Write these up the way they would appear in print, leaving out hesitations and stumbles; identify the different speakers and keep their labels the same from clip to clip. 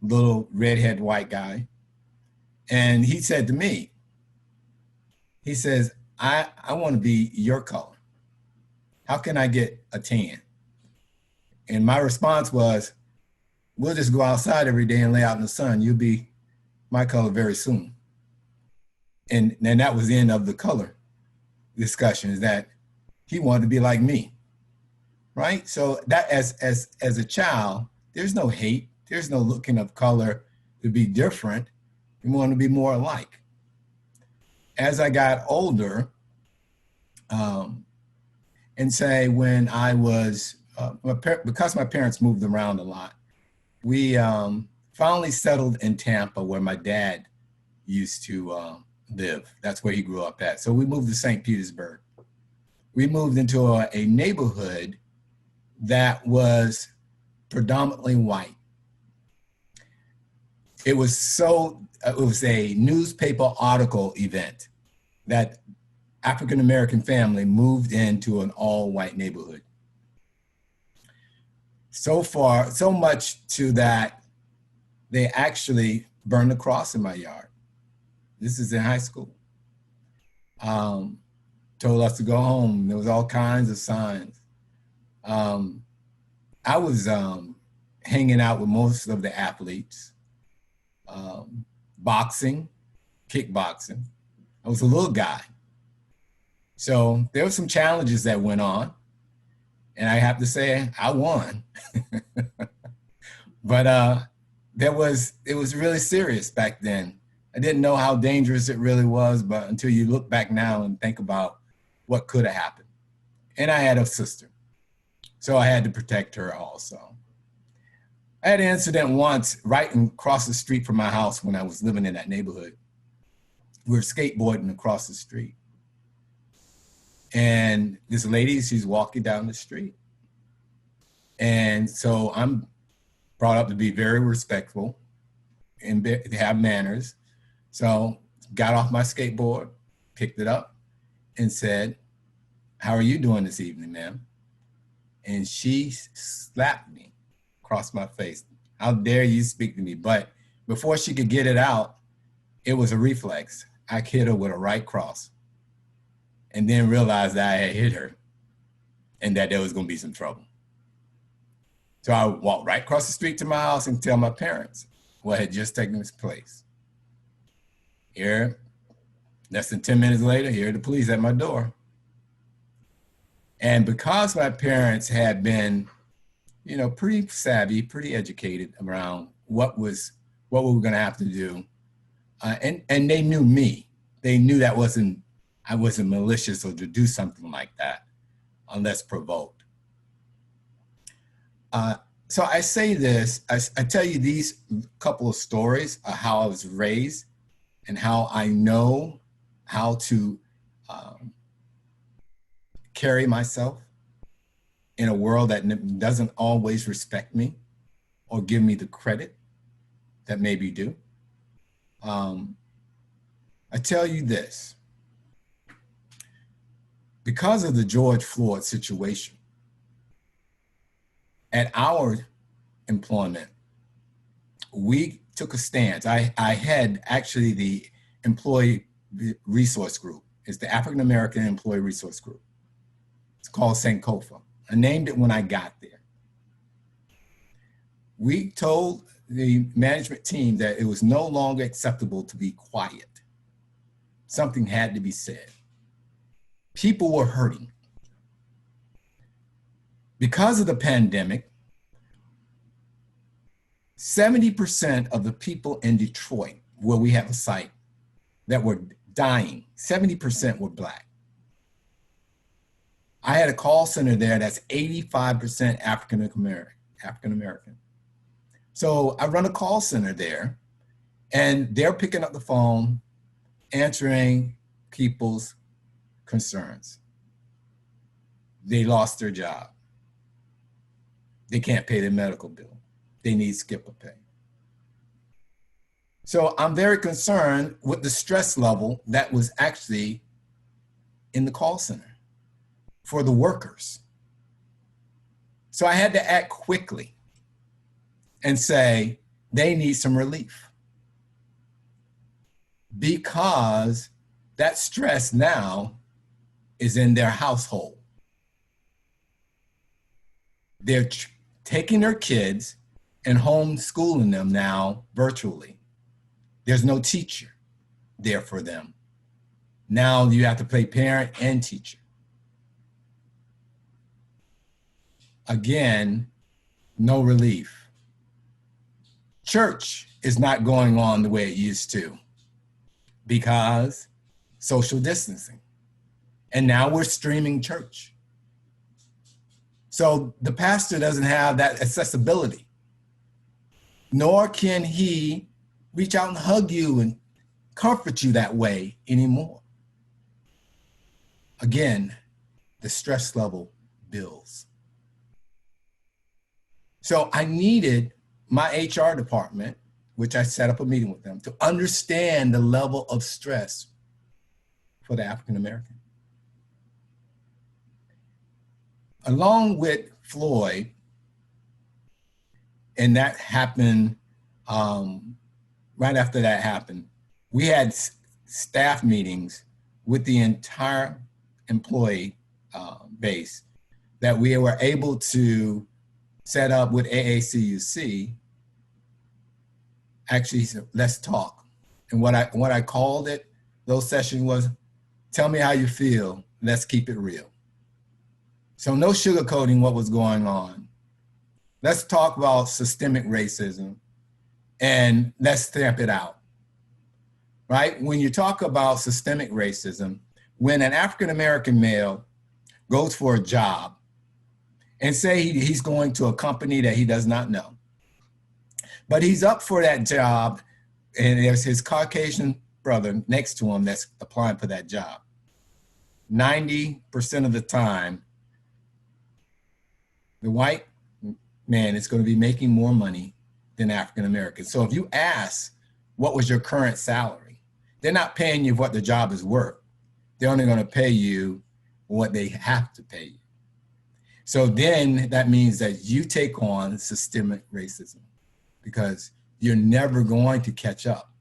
Speaker 1: little redhead white guy. And he said to me, he says, I want to be your color. How can I get a tan? And my response was, we'll just go outside every day and lay out in the sun. You'll be my color very soon. And that was the end of the color discussion, is that he wanted to be like me, right? So that as a child, there's no hate. There's no looking of color to be different. We want to be more alike. As I got older, and say when I was, because my parents moved around a lot, we finally settled in Tampa, where my dad used to live. That's where he grew up at. So we moved to St. Petersburg. We moved into a neighborhood that was predominantly white. It was a newspaper article event that African-American family moved into an all-white neighborhood. So much to that, they actually burned a cross in my yard. This is in high school. Told us to go home. There was all kinds of signs. I was hanging out with most of the athletes, boxing, kickboxing. I was a little guy. So there were some challenges that went on, and I have to say I won. But it was really serious back then. I didn't know how dangerous it really was, but until you look back now and think about what could have happened. And I had a sister, so I had to protect her also. I had an incident once right across the street from my house when I was living in that neighborhood. We were skateboarding across the street. And this lady, she's walking down the street. And so I'm brought up to be very respectful and to have manners. So got off my skateboard, picked it up, and said, "How are you doing this evening, ma'am?" And she slapped me across my face. "How dare you speak to me?" But before she could get it out, it was a reflex. I hit her with a right cross, and then realized that I had hit her and that there was going to be some trouble. So I walked right across the street to my house and tell my parents what had just taken place. Here, less than 10 minutes later, here are the police at my door. And because my parents had been, pretty savvy, pretty educated around what we were going to have to do, and they knew me. They knew that I wasn't malicious or to do something like that unless provoked. So I say this, I tell you these couple of stories of how I was raised and how I know how to carry myself in a world that doesn't always respect me or give me the credit that maybe do. I tell you this, because of the George Floyd situation, at our employment, we took a stance. I had actually the employee resource group. It's the African American Employee Resource Group. It's called Sankofa. I named it when I got there. We told the management team that it was no longer acceptable to be quiet. Something had to be said. People were hurting. Because of the pandemic, 70% of the people in Detroit, where we have a site, that were dying, 70% were Black. I had a call center there that's 85% African American. So I run a call center there, and they're picking up the phone, answering people's concerns. They lost their job. They can't pay their medical bill. They need skipper pay. So I'm very concerned with the stress level that was actually in the call center for the workers. So I had to act quickly and say, they need some relief because that stress now is in their household. They're taking their kids and homeschooling them now virtually. There's no teacher there for them. Now you have to play parent and teacher. Again, no relief. Church is not going on the way it used to because social distancing. And now we're streaming church. So the pastor doesn't have that accessibility, nor can he reach out and hug you and comfort you that way anymore. Again, the stress level builds. So I needed my HR department, which I set up a meeting with them, to understand the level of stress for the African American. Along with Floyd, and that happened right after that happened, we had staff meetings with the entire employee base that we were able to set up with AACUC. Actually, let's talk. And what I called it, those sessions was, tell me how you feel, let's keep it real. So no sugarcoating what was going on. Let's talk about systemic racism and let's stamp it out, right? When you talk about systemic racism, when an African-American male goes for a job and say he's going to a company that he does not know, but he's up for that job and there's his Caucasian brother next to him that's applying for that job. 90% of the time, the white man is going to be making more money than African American. So if you ask, what was your current salary? They're not paying you what the job is worth. They're only going to pay you what they have to pay you. So then that means that you take on systemic racism because you're never going to catch up.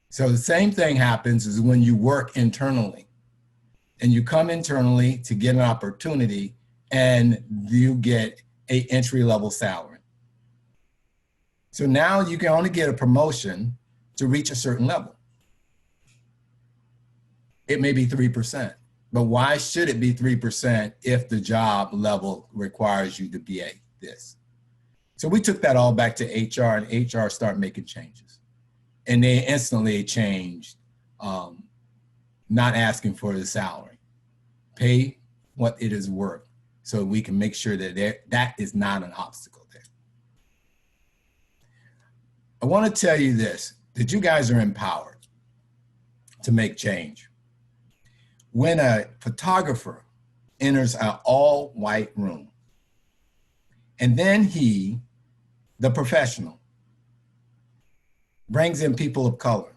Speaker 1: So the same thing happens is when you work internally and you come internally to get an opportunity and you get an entry-level salary. So now you can only get a promotion to reach a certain level. It may be 3%, but why should it be 3% if the job level requires you to be at this? So we took that all back to HR, and HR started making changes. And they instantly changed, not asking for the salary. Pay what it is worth so we can make sure that that is not an obstacle there. I want to tell you this, that you guys are empowered to make change. When a photographer enters an all-white room, and then he, the professional, brings in people of color,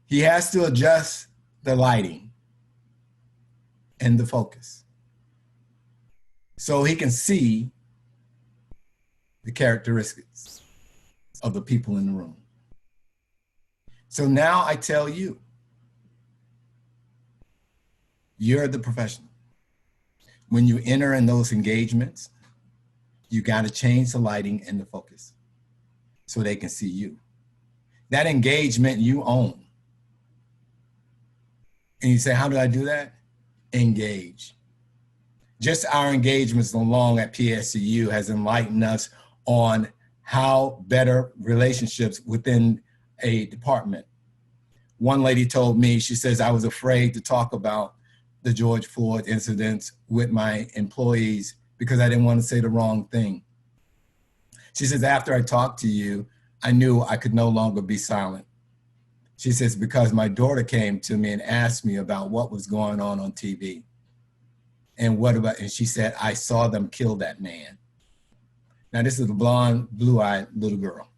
Speaker 1: he has to adjust the lighting and the focus so he can see the characteristics of the people in the room. So now I tell you, you're the professional. When you enter in those engagements, you got to change the lighting and the focus so they can see you. That engagement you own. And you say, how do I do that? Engage. Just our engagements along at PSCU has enlightened us on how better relationships within a department. One lady told me, she says, I was afraid to talk about the George Floyd incidents with my employees because I didn't want to say the wrong thing. She says, after I talked to you, I knew I could no longer be silent. She says, because my daughter came to me and asked me about what was going on TV. And and she said, I saw them kill that man. Now this is a blonde, blue-eyed little girl.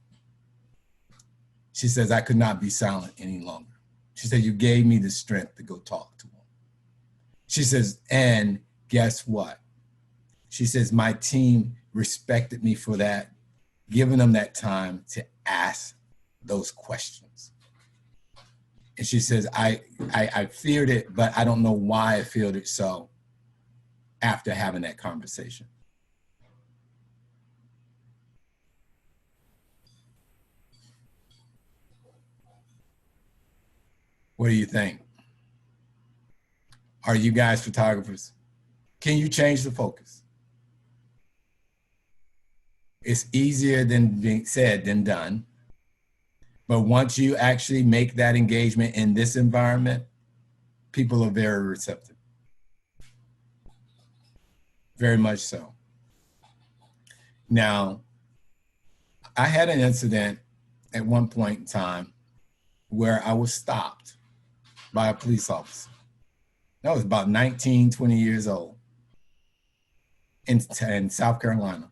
Speaker 1: She says, I could not be silent any longer. She said, you gave me the strength to go talk to him. She says, and guess what? She says, my team respected me for that giving them that time to ask those questions. And she says, I feared it, but I don't know why I feared it so after having that conversation. What do you think? Are you guys photographers? Can you change the focus? It's easier than being said than done. But once you actually make that engagement in this environment, people are very receptive. Very much so. Now, I had an incident at one point in time where I was stopped by a police officer. I was about 19, 20 years old in South Carolina.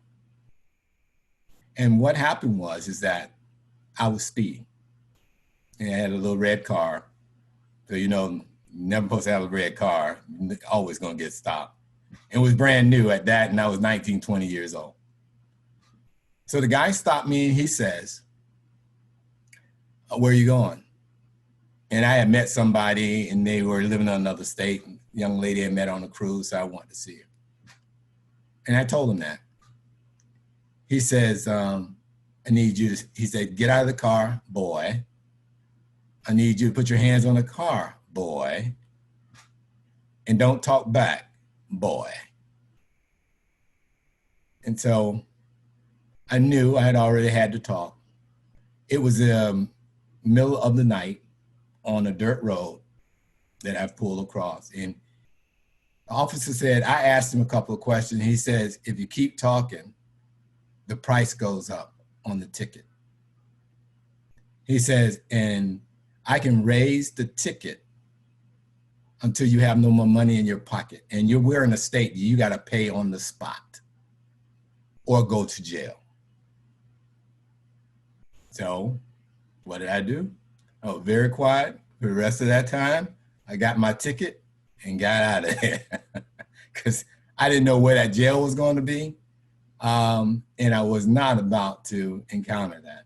Speaker 1: And what happened is that I was speeding. And I had a little red car. So, you know, never supposed to have a red car. Always going to get stopped. It was brand new at that, and I was 19, 20 years old. So the guy stopped me, and he says, where are you going? And I had met somebody, and they were living in another state. A young lady I met on a cruise, so I wanted to see her. And I told him that. He says, I need you to, he said, get out of the car, boy. I need you to put your hands on the car, boy. And don't talk back, boy. And so I knew I had already had to talk. It was the middle of the night on a dirt road that I pulled across. And the officer said, I asked him a couple of questions. He says, if you keep talking, the price goes up on the ticket. He says, and I can raise the ticket until you have no more money in your pocket. And we're in a state you got to pay on the spot or go to jail. So what did I do? I was very quiet for the rest of that time. I got my ticket and got out of there because I didn't know where that jail was going to be. And I was not about to encounter that.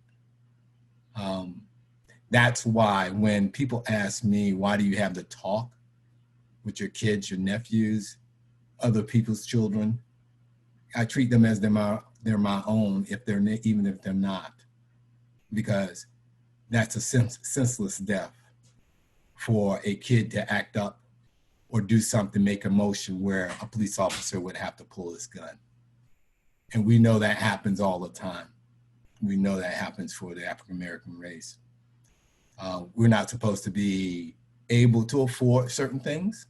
Speaker 1: That's why when people ask me, why do you have the talk with your kids, your nephews, other people's children, I treat them as they're my own, even if they're not, because that's a senseless death for a kid to act up or do something, make a motion where a police officer would have to pull his gun. And we know that happens all the time. We know that happens for the African-American race. We're not supposed to be able to afford certain things,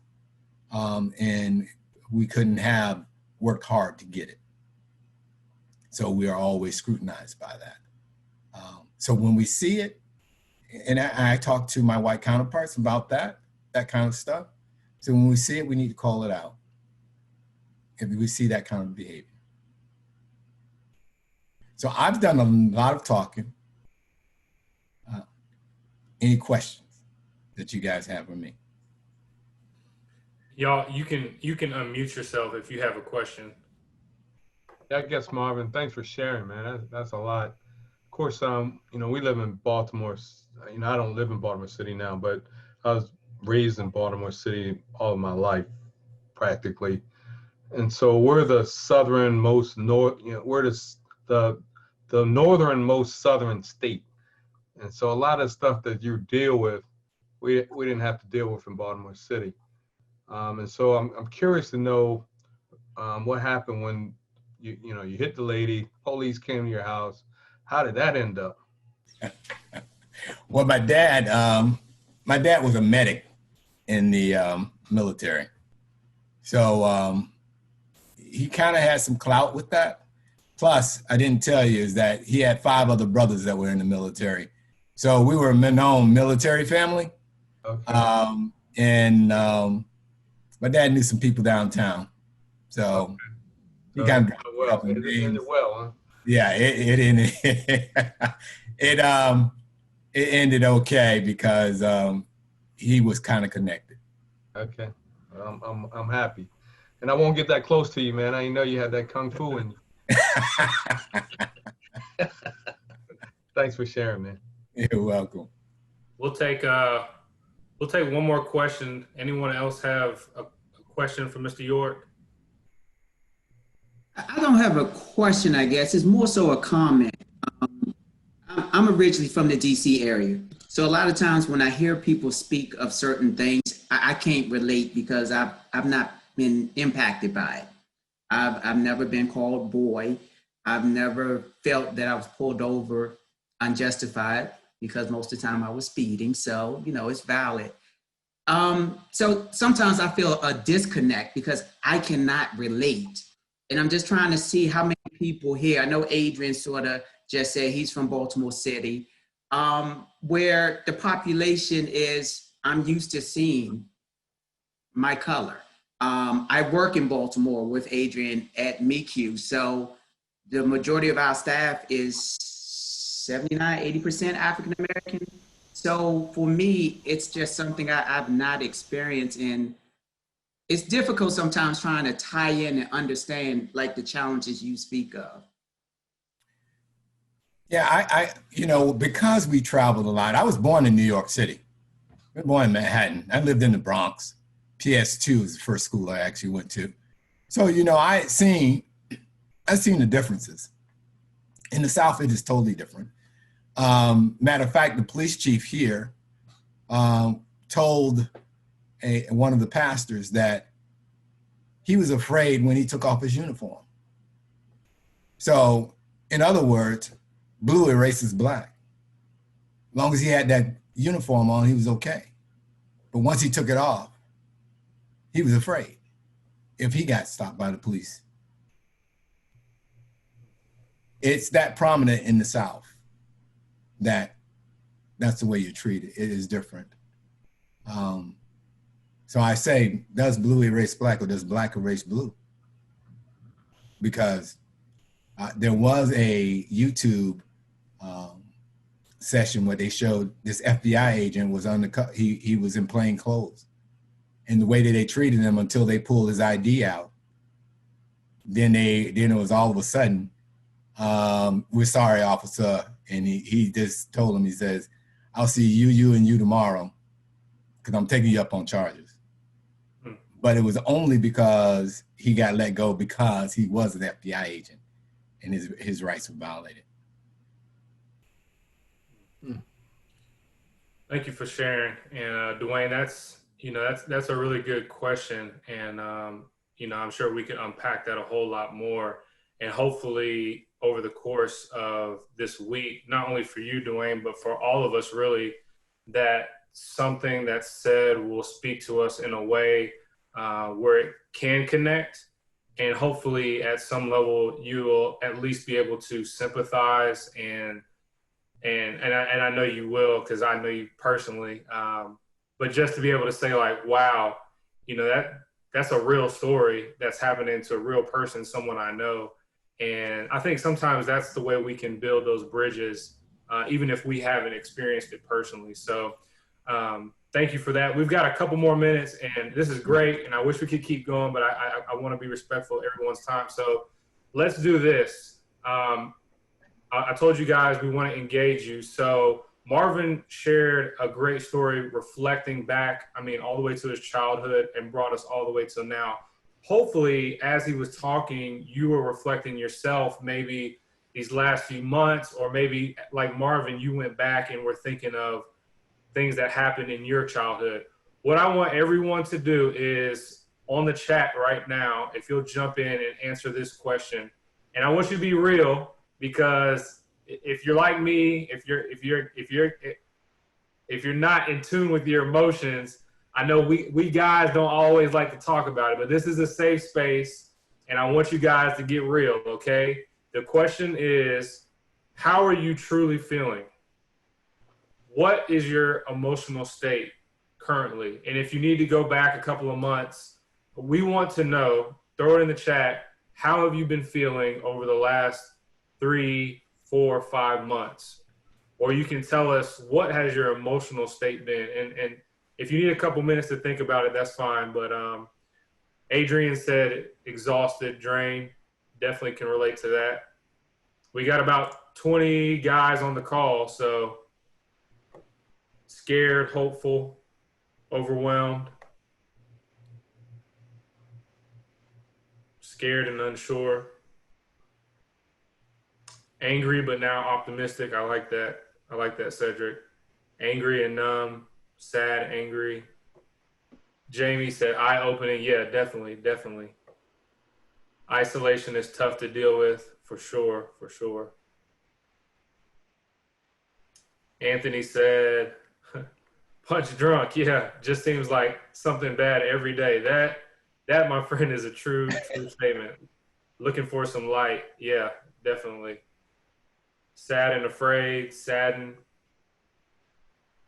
Speaker 1: and we couldn't have worked hard to get it. So we are always scrutinized by that. So when we see it, and I talk to my white counterparts about that kind of stuff. So when we see it, we need to call it out if we see that kind of behavior. So I've done a lot of talking. Any questions that you guys have for me?
Speaker 2: Y'all, you can unmute yourself if you have a question.
Speaker 3: Yeah, I guess, Marvin, thanks for sharing, man. That's a lot. Of course, we live in Baltimore. I don't live in Baltimore City now, but I was raised in Baltimore City all of my life, practically. And so we're the southernmost we're the northernmost southern state. And so a lot of stuff that you deal with, we didn't have to deal with in Baltimore City. And so I'm curious to know what happened when you hit the lady, police came to your house. How did that end up?
Speaker 1: Well, my dad was a medic in the military. So he kind of had some clout with that. Plus, I didn't tell you, is that he had 5 other brothers that were in the military. So we were a known military family. Okay. And my dad knew some people downtown. So he kind of
Speaker 3: it ended well, huh?
Speaker 1: Yeah, it ended it ended okay because he was kind of connected.
Speaker 3: Okay. I'm happy. And I won't get that close to you, man. I know you have that kung fu in you. Thanks for sharing, man.
Speaker 1: You're welcome.
Speaker 2: We'll take one more question. Anyone else have a question for Mr. York?
Speaker 4: I don't have a question, I guess. It's more so a comment. I'm originally from the DC area. So a lot of times when I hear people speak of certain things, I can't relate because I've not been impacted by it. I've never been called boy. I've never felt that I was pulled over unjustified because most of the time I was speeding. So, it's valid. So sometimes I feel a disconnect because I cannot relate. And I'm just trying to see how many people here, I know Adrian sort of just said he's from Baltimore City, where the population is, I'm used to seeing my color. I work in Baltimore with Adrian at MECU. So the majority of our staff is 79, 80% African-American. So for me, it's just something I've not experienced, and it's difficult sometimes trying to tie in and understand like the challenges you speak of.
Speaker 1: Yeah, I because we traveled a lot. I was born in New York City. I was born in Manhattan. I lived in the Bronx. PS2 is the first school I actually went to. So, I've seen the differences. In the South, it is totally different. Matter of fact, the police chief here told one of the pastors that he was afraid when he took off his uniform. So, in other words, blue erases black. As long as he had that uniform on, he was okay. But once he took it off, he was afraid if he got stopped by the police. It's that prominent in the South that's the way you're treated. It is different. So I say, does blue erase black or does black erase blue? Because there was a YouTube session where they showed this FBI agent was undercover. He was in plain clothes, and the way that they treated him until they pulled his ID out. Then it was all of a sudden, we're sorry, officer, and he just told him, he says, I'll see you, and you tomorrow, because I'm taking you up on charges. But it was only because he got let go because he was an FBI agent, and his rights were violated.
Speaker 2: Thank you for sharing. And Dwayne, that's a really good question. And, I'm sure we can unpack that a whole lot more. And hopefully over the course of this week, not only for you, Dwayne, but for all of us really, that something that's said will speak to us in a way where it can connect. And hopefully at some level, you will at least be able to sympathize and I know you will, because I know you personally, but just to be able to say like, wow, that's a real story that's happening to a real person, someone I know. And I think sometimes that's the way we can build those bridges, even if we haven't experienced it personally. So thank you for that. We've got a couple more minutes, and this is great, and I wish we could keep going, but I want to be respectful of everyone's time. So let's do this. I told you guys we want to engage you. So Marvin shared a great story reflecting back, all the way to his childhood and brought us all the way to now. Hopefully, as he was talking, you were reflecting yourself maybe these last few months, or maybe like Marvin, you went back and were thinking of things that happened in your childhood. What I want everyone to do is on the chat right now, if you'll jump in and answer this question. And I want you to be real, because if you're like me, if you're not in tune with your emotions, I know we guys don't always like to talk about it, but this is a safe space, and I want you guys to get real, okay? The question is, how are you truly feeling? What is your emotional state currently? And if you need to go back a couple of months, we want to know, throw it in the chat, how have you been feeling over the last 3, 4, 5 months? Or you can tell us, what has your emotional state been? And if you need a couple minutes to think about it, that's fine. But Adrian said exhausted, drained. Definitely can relate to that. We got about 20 guys on the call. So scared, hopeful, overwhelmed, scared and unsure, angry but now optimistic. I like that. I like that, Cedric. Angry and numb, sad, angry. Jamie said eye-opening. Yeah, definitely, definitely. Isolation is tough to deal with, for sure, for sure. Anthony said, punch drunk. Yeah, just seems like something bad every day. That, my friend, is a true statement. Looking for some light. Yeah, definitely. Sad and afraid, saddened.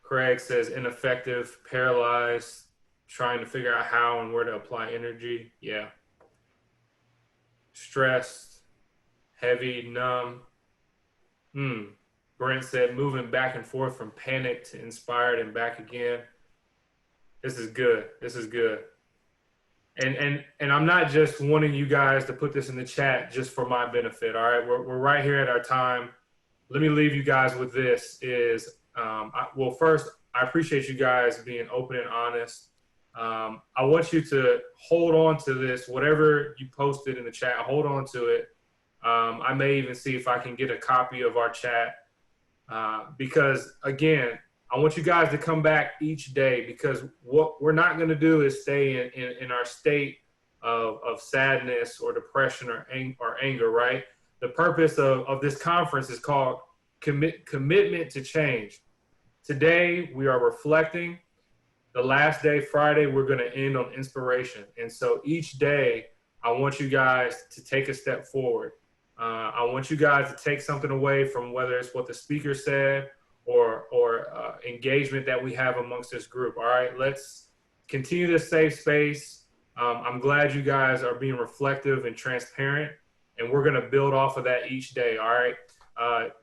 Speaker 2: Craig says ineffective, paralyzed, trying to figure out how and where to apply energy. Yeah. Stressed, heavy, numb. Brent said moving back and forth from panic to inspired and back again. This is good. This is good. And I'm not just wanting you guys to put this in the chat just for my benefit. All right, we're right here at our time. Let me leave you guys with this is, well, first, I appreciate you guys being open and honest. I want you to hold on to this, whatever you posted in the chat, hold on to it. I may even see if I can get a copy of our chat because, again, I want you guys to come back each day because what we're not going to do is stay in our state of sadness or depression or anger, right? The purpose of this conference is called Commitment to Change. Today, we are reflecting. The last day, Friday, we're going to end on inspiration. And so each day, I want you guys to take a step forward. I want you guys to take something away from whether it's what the speaker said or engagement that we have amongst this group. All right, let's continue this safe space. I'm glad you guys are being reflective and transparent, and we're going to build off of that each day. All right.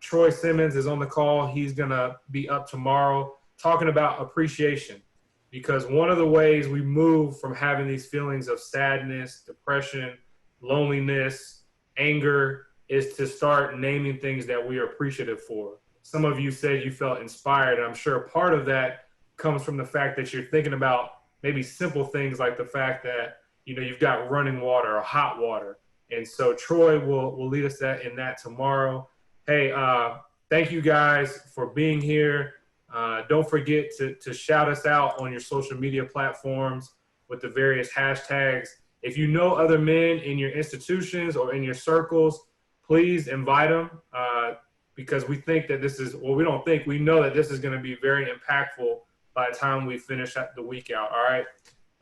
Speaker 2: Troy Simmons is on the call. He's going to be up tomorrow talking about appreciation, because one of the ways we move from having these feelings of sadness, depression, loneliness, anger is to start naming things that we are appreciative for. Some of you said you felt inspired, and I'm sure part of that comes from the fact that you're thinking about maybe simple things like the fact that, you know, you've got running water or hot water. And so Troy will lead us in that tomorrow. Hey, thank you guys for being here. Don't forget to shout us out on your social media platforms with the various hashtags. If you know other men in your institutions or in your circles, please invite them because we think that this is, well, we don't think, we know that this is going to be very impactful by the time we finish the week out. All right.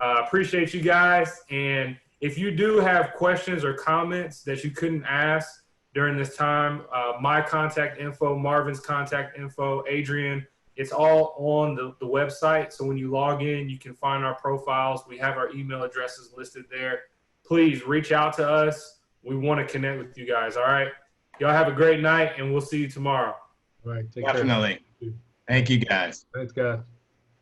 Speaker 2: Appreciate you guys. And if you do have questions or comments that you couldn't ask during this time, my contact info, Marvin's contact info, Adrian, it's all on the website. So when you log in, you can find our profiles. We have our email addresses listed there. Please reach out to us. We want to connect with you guys. All right. Y'all have a great night, and we'll see you tomorrow.
Speaker 3: All right. Take
Speaker 1: Definitely.
Speaker 3: care.
Speaker 1: Thank you, guys.
Speaker 3: Thanks, guys.